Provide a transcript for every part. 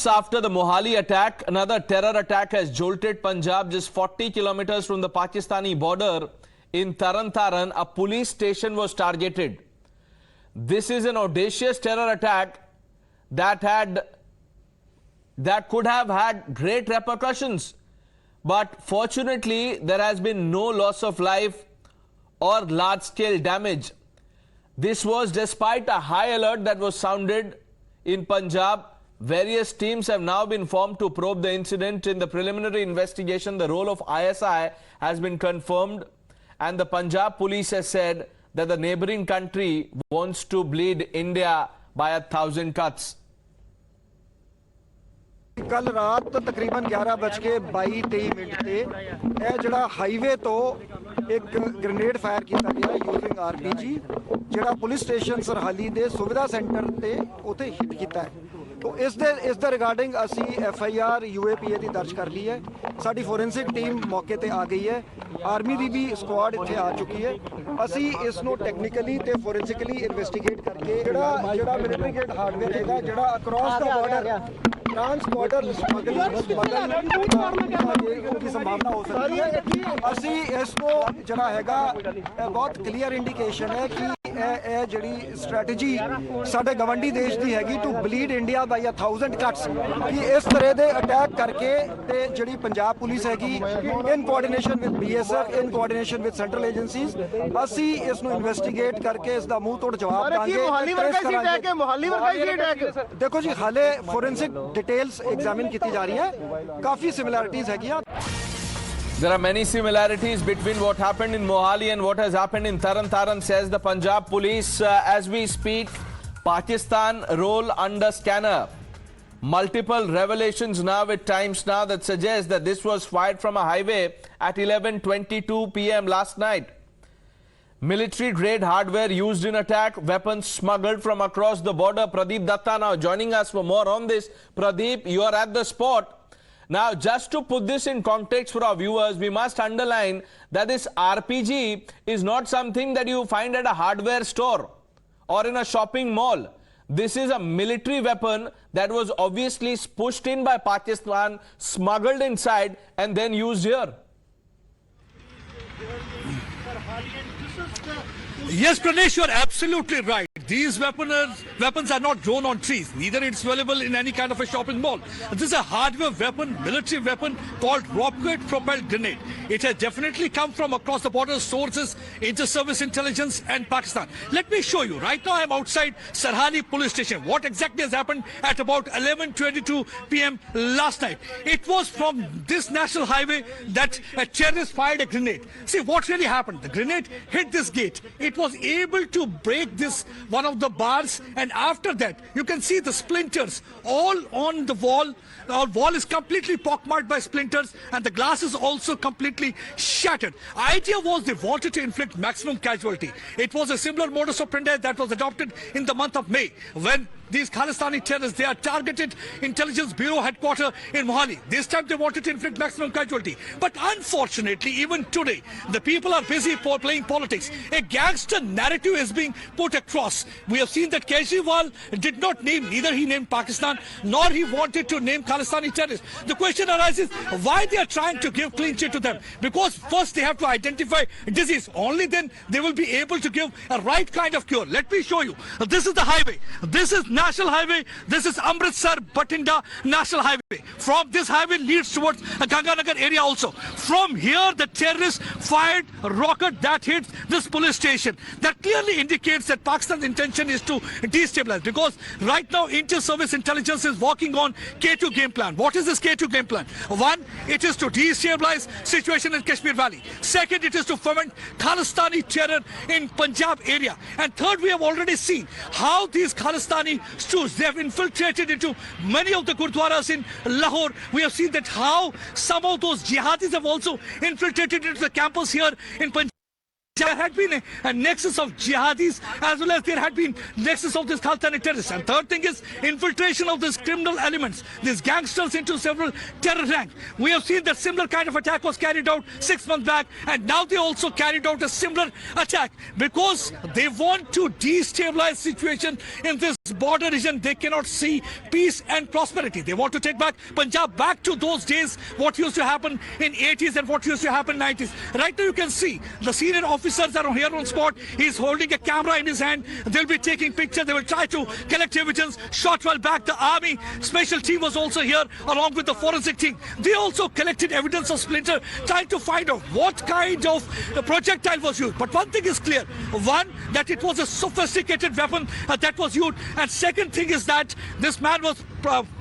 After the Mohali attack, another terror attack has jolted Punjab just 40 kilometers from the Pakistani border. In Tarn Taran, a police station was targeted. This is an audacious terror attack that could have had great repercussions. But fortunately, there has been no loss of life or large-scale damage. This was despite a high alert that was sounded in Punjab. Various teams have now been formed to probe the incident. In the preliminary investigation, the role of ISI has been confirmed, and the Punjab police has said that the neighboring country wants to bleed India by 1,000 cuts. कल रात तकरीबन 11:22 ते ਇਹ ਜਿਹੜਾ highway ਤੋਂ ਇੱਕ grenade fire ਕੀਤਾ ਗਿਆ ਯੂਜ਼ਿੰਗ ਆਰਪੀਜੀ ਜਿਹੜਾ ਪੁਲਿਸ ਸਟੇਸ਼ਨ ਸਰਹਾਲੀ ਦੇ ਸੁਵਿਧਾ ਸੈਂਟਰ ਤੇ ਉਥੇ ਹਿੱਟ ਕੀਤਾ ਹੈ। तो इस दे रिगार्डिंग असी FIR UAPA की दर्ज कर ली है। साडी फोरेंसिक टीम मौके ते आ गई है, आर्मी की भी स्क्वाड इत्थे आ चुकी है। असी इसनों टैक्नीकली ते फोरेंसिकली इन्वेस्टिगेट करके जिहड़ा मिलिटरी ग्रेड हार्डवेयर हैगा जिहड़ा across the border trans border smuggling की संभावना हो सकती है। असी इसको जिहड़ा हैगा बहुत क्लीयर इंडिकेशन है कि ਇਹ ਜਿਹੜੀ ਸਟ੍ਰੈਟਜੀ ਸਾਡੇ ਗਵੰਡੀ ਦੇਸ਼ ਦੀ ਹੈਗੀ to bleed India by 1000 cuts ਕਿ ਇਸ ਤਰ੍ਹਾਂ ਦੇ ਅਟੈਕ ਕਰਕੇ ਤੇ ਜਿਹੜੀ ਪੰਜਾਬ ਪੁਲਿਸ ਹੈਗੀ in coordination with BSF in coordination with central agencies ਅਸੀਂ ਇਸ ਨੂੰ ਇਨਵੈਸਟੀਗੇਟ ਕਰਕੇ ਇਸ ਦਾ ਮੂੰਹ ਤੋੜ ਜਵਾਬ ਦਾਂਗੇ। ਮੋਹਾਲੀ ਵਰਗਾ ਸੀ ਅਟੈਕ ਹੈ, ਮੋਹਾਲੀ ਵਰਗਾ ਸੀ ਅਟੈਕ। ਦੇਖੋ ਜੀ ਹਾਲੇ ਫੋਰੈਂਸਿਕ ਡਿਟੇਲਸ ਐਗਜ਼ਾਮਿਨ ਕੀਤੀ ਜਾ ਰਹੀ ਹੈ, ਕਾਫੀ ਸਿਮਿਲੈਰਿਟੀਜ਼ ਹੈਗੀਆਂ। There are many similarities between what happened in Mohali and what has happened in Tarn Taran, says the Punjab police. As we speak, Pakistan roll under scanner. Multiple revelations now at times now that suggest that this was fired from a highway at 11:22 p.m. last night. Military grade hardware used in attack, weapons smuggled from across the border. Pradeep Datta now joining us for more on this. Pradeep, you are at the spot. Now, just to put this in context for our viewers, we must underline that this RPG is not something that you find at a hardware store or in a shopping mall. This is a military weapon that was obviously pushed in by Pakistan, smuggled inside and then used here. Yes, Pranesh, you are absolutely right. These weapons are not grown on trees. Neither it's available in any kind of a shopping mall. This is a hardware weapon, military weapon called rocket-propelled grenade. It has definitely come from across the border sources, inter-service intelligence and Pakistan. Let me show you. Right now I'm outside Sarhali Police Station. What exactly has happened at about 11:22 p.m. last night? It was from this national highway that a terrorist fired a grenade. See what really happened. The grenade hit this gate. It was able to break this one of the bars, and after that you can see the splinters all on the wall. Our wall is completely pockmarked by splinters and the glass is also completely shattered. Idea was they wanted to inflict maximum casualty. It was a similar modus operandi that was adopted in the month of May when these Khalistani terrorists, they are targeted intelligence bureau headquarters in Mohali. This time they wanted to inflict maximum casualty. But unfortunately, even today, the people are busy playing politics. A gangster narrative is being put across. We have seen that Kejriwal did not name, neither he named Pakistan, nor he wanted to name Khalistani terrorists. The question arises, why they are trying to give clean sheet to them? Because first they have to identify disease. Only then they will be able to give a right kind of cure. Let me show you. This is the highway. This is National Highway. This is Amritsar Batinda National Highway. From this highway leads towards Ganganagar area also. From here the terrorists fired a rocket that hit this police station. That clearly indicates that Pakistan's intention is to destabilize, because right now inter-service intelligence is working on K2 game plan. What is this K2 game plan? One, it is to destabilize situation in Kashmir Valley. Second, it is to foment Khalistani terror in Punjab area. And third, we have already seen how these Khalistani stools, they have infiltrated into many of the gurdwaras in Lahore. We have seen that how some of those jihadis have also infiltrated into the campus here in Punjab. there had been a nexus of jihadis as well as there had been nexus of this Khalistani terrorists. And third thing is infiltration of these criminal elements, these gangsters into several terror ranks. We have seen that similar kind of attack was carried out 6 months back, and now they also carried out a similar attack because they want to destabilize situation in this border region. They cannot see peace and prosperity. They want to take back Punjab back to those days, what used to happen in 80s and what used to happen in 90s. Right now you can see the senior officers are here on spot. He's holding a camera in his hand. They'll be taking pictures. They will try to collect evidence. Short while back, the army special team was also here along with the forensic team. They also collected evidence of splinter, trying to find out what kind of projectile was used. But one thing is clear. One, that it was a sophisticated weapon that was used. And second thing is that this man was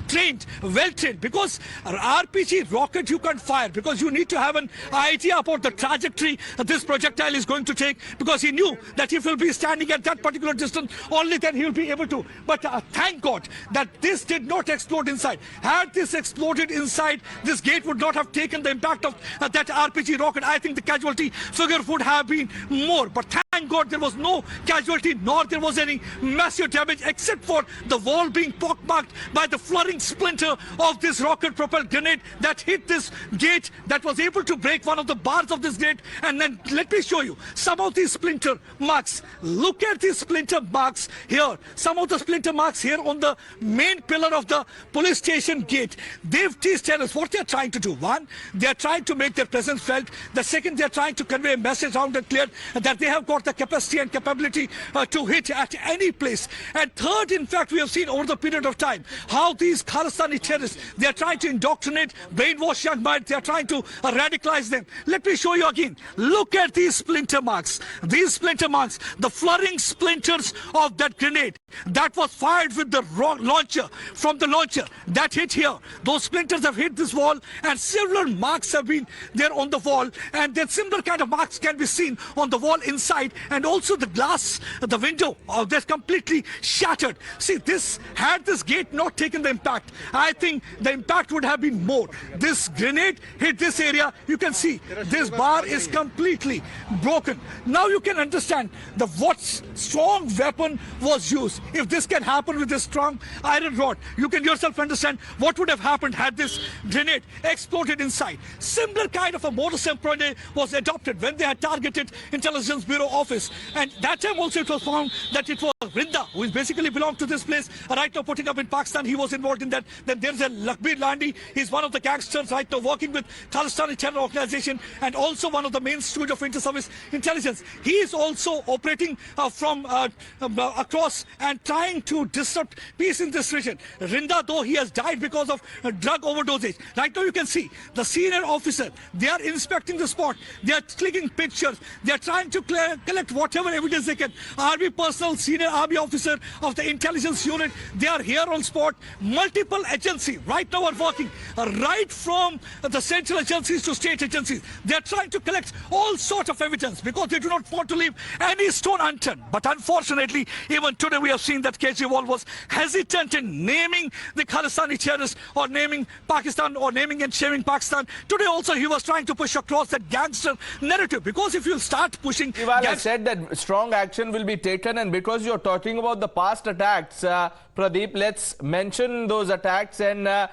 trained, well trained, because RPG rocket you can't fire because you need to have an idea about the trajectory this projectile is going to take, because he knew that if he'll be standing at that particular distance, only then he'll be able to. But thank God that this did not explode inside. Had this exploded inside, this gate would not have taken the impact of that RPG rocket. I think the casualty figure would have been more. But thank God there was no casualty, nor there was any massive damage, except for the wall being pockmarked by the fluttering splinter of this rocket-propelled grenade that hit this gate, that was able to break one of the bars of this gate. And then let me show you some of these splinter marks. Look at these splinter marks here. Some of the splinter marks here on the main pillar of the police station gate. These terrorists, what they're trying to do. One, they're trying to make their presence felt. The second, they're trying to convey a message out and clear that they have got the capacity and capability to hit at any place. And third, in fact, we have seen over the period of time how these Khalistani terrorists, they are trying to indoctrinate, brainwash young minds. They are trying to radicalize them. Let me show you again. Look at these splinter marks. These splinter marks, the fluttering splinters of that grenade that was fired with the launcher, from the launcher that hit here. Those splinters have hit this wall, and similar marks have been there on the wall, and then similar kind of marks can be seen on the wall inside, and also the glass, the window, that's completely shattered. See, this, had this gate not taken the impact, I think the impact would have been more. This grenade hit this area. You can see this bar is completely broken. Now you can understand what strong weapon was used. If this can happen with this strong iron rod, you can yourself understand what would have happened had this grenade exploded inside. Similar kind of a modus operandi was adopted when they had targeted Intelligence Bureau office, and that time also it was found that it was Rinda, who is basically belonged to this place, right now putting up in Pakistan. He was involved in that. Then there's a Lakbir Landi. He's one of the gangsters right now working with Khalistani terror organization, and also one of the main stooge of inter-service intelligence. He is also operating from across and trying to disrupt peace in this region. Rinda, though he has died because of drug overdosage. Right now you can see the senior officer. They are inspecting the spot. They are clicking pictures. They are trying to collect whatever evidence they can. Army personnel, senior army officer of the intelligence unit, they are here on spot. Multiple agencies right now are working, right from the central agencies to state agencies. They are trying to collect all sorts of evidence because they do not want to leave any stone unturned. But unfortunately, even today we have seen that Kejriwal was hesitant in naming the Khalistani terrorists or naming Pakistan or naming and shaming Pakistan. Today also he was trying to push across that gangster narrative, because if you start pushing... I said that strong action will be taken, and because you're talking about the past attacks, Pradeep, let's mention those attacks and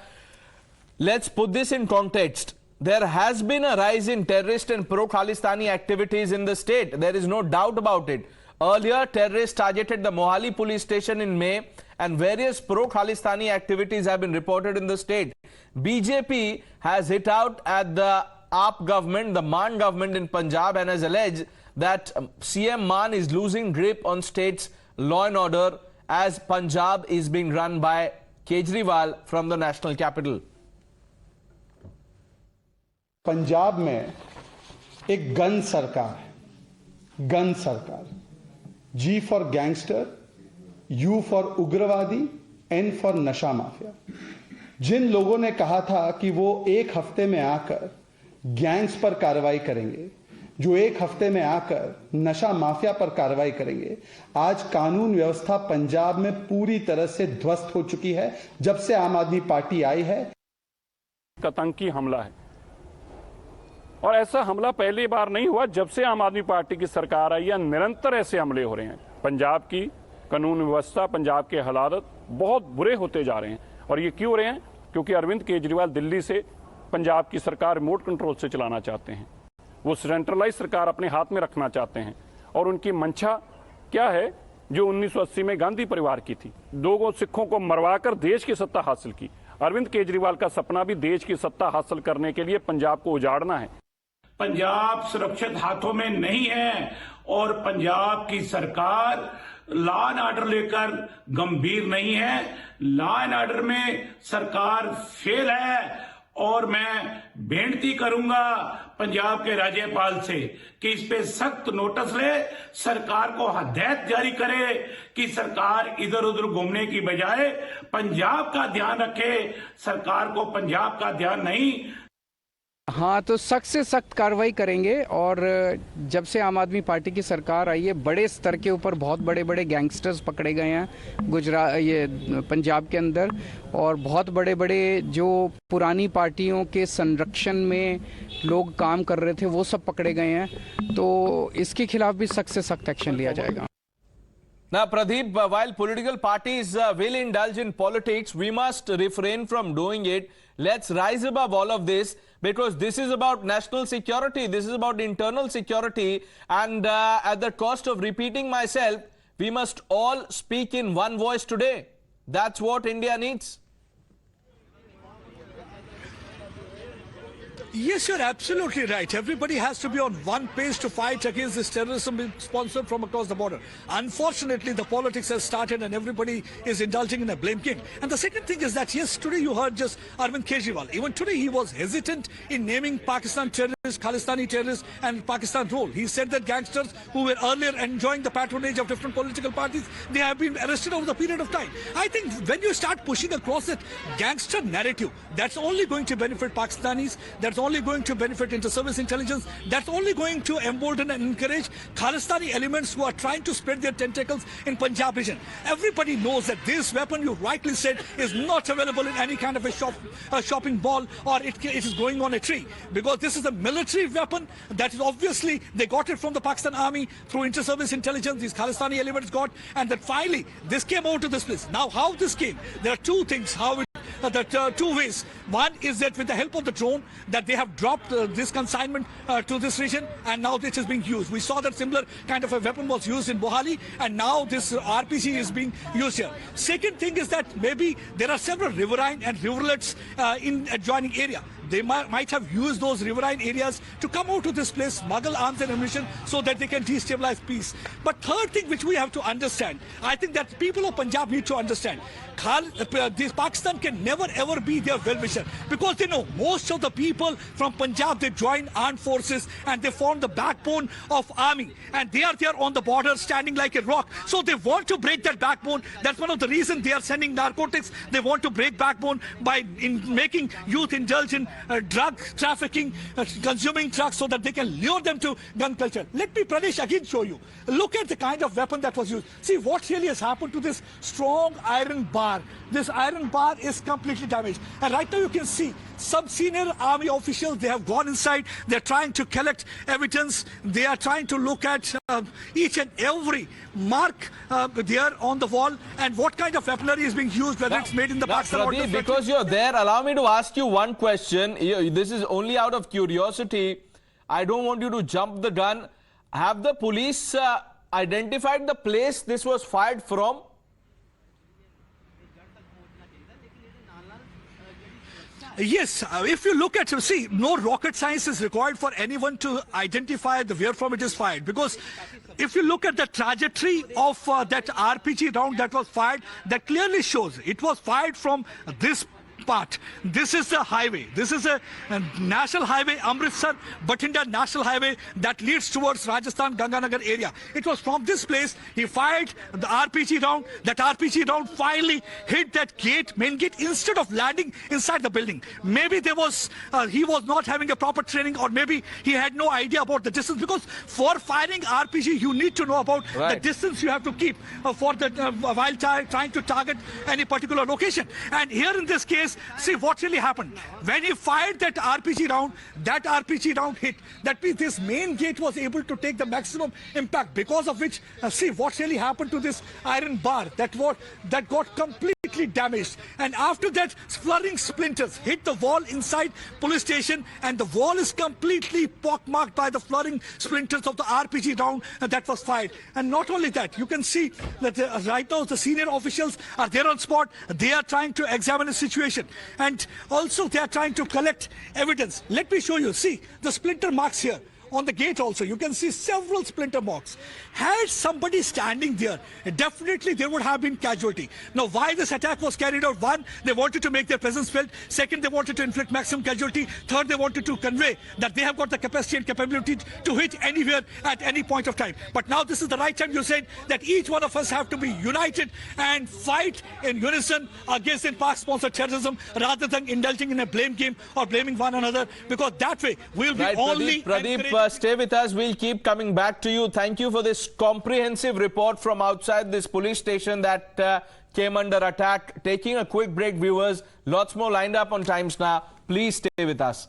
let's put this in context. There has been a rise in terrorist and pro-Khalistani activities in the state. There is no doubt about it. Earlier, terrorists targeted the Mohali Police Station in May, and various pro-Khalistani activities have been reported in the state. BJP has hit out at the AAP government, the Maan government in Punjab, and has alleged that CM Maan is losing grip on state's law and order as Punjab is being run by Kejriwal from the national capital. Punjab में एक gun सरकार है, gun सरकार, जी for gangster, you for उग्रवादी, N for नशा mafia. जिन लोगों ने कहा था कि वो एक हफ्ते में आकर गैंग्स पर कार्रवाई करेंगे, जो एक हफ्ते में आकर नशा माफिया पर कार्रवाई करेंगे, आज कानून व्यवस्था पंजाब में पूरी तरह से ध्वस्त हो चुकी है। जब से आम आदमी पार्टी आई है, आतंकी हमला है, और ऐसा हमला पहली बार नहीं हुआ, जब से आम आदमी पार्टी की सरकार आई है निरंतर ऐसे हमले हो रहे हैं। पंजाब की कानून व्यवस्था, पंजाब के हालात बहुत बुरे होते जा रहे हैं। और ये क्यों हो रहे हैं? क्योंकि अरविंद केजरीवाल दिल्ली से पंजाब की सरकार रिमोट कंट्रोल से चलाना चाहते हैं। वो सेंट्रलाइज सरकार अपने हाथ में रखना चाहते हैं। और उनकी मंशा क्या है? जो 1980 में गांधी परिवार की थी, 2 सिखों को मरवाकर देश की सत्ता हासिल की। अरविंद केजरीवाल का सपना भी देश की सत्ता हासिल करने के लिए पंजाब को उजाड़ना है। पंजाब सुरक्षित हाथों में नहीं है और पंजाब की सरकार लॉ एंड ऑर्डर लेकर गंभीर नहीं है। लॉ एंड ऑर्डर में सरकार फेल है और मैं बेनती करूंगा पंजाब के राज्यपाल से कि इस पे सख्त नोटिस ले, सरकार को हदायत जारी करे कि सरकार इधर उधर घूमने की बजाय पंजाब का ध्यान रखे, सरकार को पंजाब का ध्यान नहीं। हाँ, तो सख्त से सख्त कार्रवाई करेंगे। और जब से आम आदमी पार्टी की सरकार आई है, बड़े स्तर के ऊपर बहुत बड़े बड़े गैंगस्टर्स पकड़े गए हैं ये पंजाब के अंदर। और बहुत बड़े बड़े जो पुरानी पार्टियों के संरक्षण में लोग काम कर रहे थे वो सब पकड़े गए हैं। तो इसके खिलाफ भी सख्त से सख्त एक्शन लिया जाएगा। Now, Pradeep, while political parties will indulge in politics, we must refrain from doing it. Let's rise above all of this, because this is about national security. This is about internal security. And at the cost of repeating myself, we must all speak in one voice today. That's what India needs. Yes, you're absolutely right. Everybody has to be on one page to fight against this terrorism being sponsored from across the border. Unfortunately, the politics has started and everybody is indulging in a blame game. And the second thing is that, yes, today you heard just Arvind Kejriwal. Even today he was hesitant in naming Pakistan terrorists, Khalistani terrorists and Pakistan role. He said that gangsters who were earlier enjoying the patronage of different political parties, they have been arrested over the period of time. I think when you start pushing across that gangster narrative, that's only going to benefit Pakistanis, that's only going to benefit inter-service intelligence, that's only going to embolden and encourage Khalistani elements who are trying to spread their tentacles in Punjab region. Everybody knows that this weapon, you rightly said, is not available in any kind of a shopping mall, or it is going on a tree, because this is a military weapon that is obviously they got it from the Pakistan army through inter-service intelligence, these Khalistani elements got, and that finally this came out to this place. Now how this came, there are two things, two ways. One is that with the help of the drone, that they have dropped this consignment to this region, and now this is being used. We saw that similar kind of a weapon was used in Mohali, and now this RPG is being used here. Second thing is that maybe there are several riverine and rivulets in adjoining area. They might have used those riverine areas to come out to this place, smuggle arms and ammunition so that they can destabilize peace. But third thing which we have to understand, I think that people of Punjab need to understand, this Pakistan can never ever be their well-wisher, because they know most of the people from Punjab, they join armed forces and they form the backbone of army, and they are there on the border standing like a rock. So they want to break that backbone. That's one of the reasons they are sending narcotics. They want to break backbone by making youth indulge in drug trafficking, consuming drugs, so that they can lure them to gun culture. Let me, Pradesh, again show you. Look at the kind of weapon that was used. See what really has happened to this strong iron bar. This iron bar is completely damaged. And right now you can see some senior army officials, they have gone inside. They're trying to collect evidence. They are trying to look at each and every mark there on the wall, and what kind of weaponry is being used, whether it's made in the Pakistan or Pradeep, because you're there, allow me to ask you one question. This is only out of curiosity. I don't want you to jump the gun. Have the police identified the place this was fired from? Yes, if you look at, see, no rocket science is required for anyone to identify where from it is fired, because if you look at the trajectory of that RPG round that was fired, that clearly shows it was fired from this part. This is the highway. This is a national highway, Amritsar Bathinda National Highway that leads towards Rajasthan Ganganagar area. It was from this place he fired the RPG round. That RPG round finally hit that gate, main gate, instead of landing inside the building. Maybe there was he was not having a proper training, or maybe he had no idea about the distance, because for firing RPG you need to know about the distance you have to keep for the while trying to target any particular location. And here in this case, this, see what really happened. When he fired that RPG round hit. That means this main gate was able to take the maximum impact, because of which, see what really happened to this iron bar that got completely damaged. And after that, flurrying splinters hit the wall inside police station, and the wall is completely pockmarked by the flurrying splinters of the RPG round that was fired. And not only that, you can see that right now the senior officials are there on spot. They are trying to examine the situation, and also they are trying to collect evidence. Let me show you. See the splinter marks here. On the gate also, you can see several splinter marks. Had somebody standing there, definitely there would have been casualty. Now, why this attack was carried out? One, they wanted to make their presence felt. Second, they wanted to inflict maximum casualty. Third, they wanted to convey that they have got the capacity and capability to hit anywhere at any point of time. But now this is the right time, you said, that each one of us have to be united and fight in unison against Pak-sponsored terrorism, rather than indulging in a blame game or blaming one another, because that way we'll be only... Pradeep, stay with us. We'll keep coming back to you. Thank you for this comprehensive report from outside this police station that came under attack. Taking a quick break, viewers. Lots more lined up on Times Now. Please stay with us.